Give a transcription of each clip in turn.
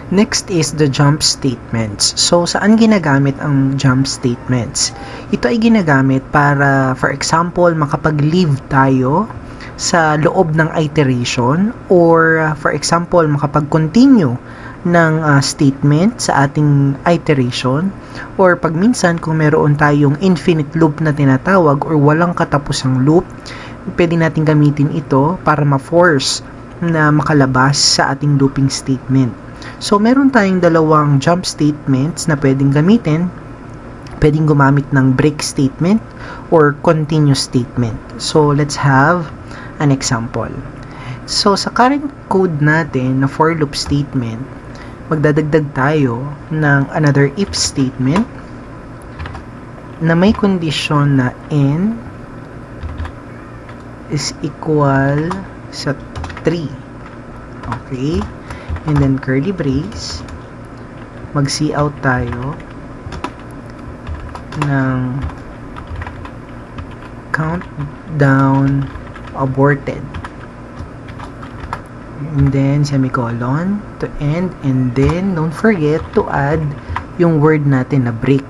Next is the jump statements. So, saan ginagamit ang jump statements? Ito ay ginagamit para, for example, makapag-leave tayo sa loob ng iteration or, for example, makapag-continue ng statement sa ating iteration or pag minsan kung meron tayong infinite loop na tinatawag or walang katapusang loop, pwede natin gamitin ito para ma-force na makalabas sa ating looping statement. So, meron tayong dalawang jump statements na pwedeng gamitin. Pwedeng gumamit ng break statement or continue statement. So, let's have an example. So, sa current code natin na for loop statement, magdadagdag tayo ng another if statement na may condition na n is equal sa 3. Okay? And then curly brace, mag-see out tayo ng countdown aborted. And then semicolon to end, and then don't forget to add yung word natin na break.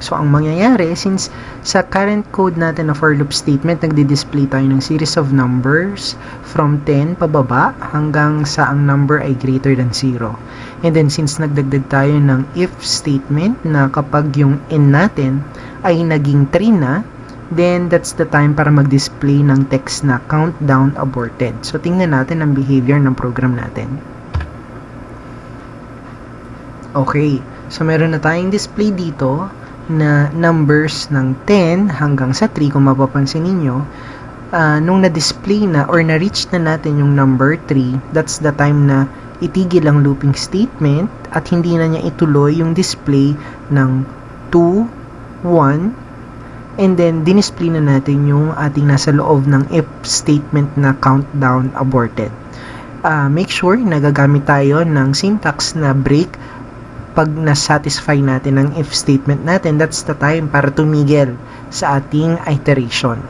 So, ang mangyayari, since sa current code natin na for loop statement, nagdi-display tayo ng series of numbers from 10 pababa hanggang sa ang number ay greater than 0. And then, since nagdagdag tayo ng if statement na kapag yung n natin ay naging 3 na, then that's the time para mag-display ng text na countdown aborted. So, tingnan natin ang behavior ng program natin. Okay. So, meron na tayong display dito na numbers ng 10 hanggang sa 3, kung mapapansin ninyo, nung na-display na or na-reach na natin yung number 3, that's the time na itigil ang looping statement at hindi na niya ituloy yung display ng 2, 1, and then dinisplay na natin yung ating nasa loob ng if statement na countdown aborted. Make sure na gagamit tayo ng syntax na break pag na-satisfy natin ang if statement natin. That's the time para tumigil sa ating iteration.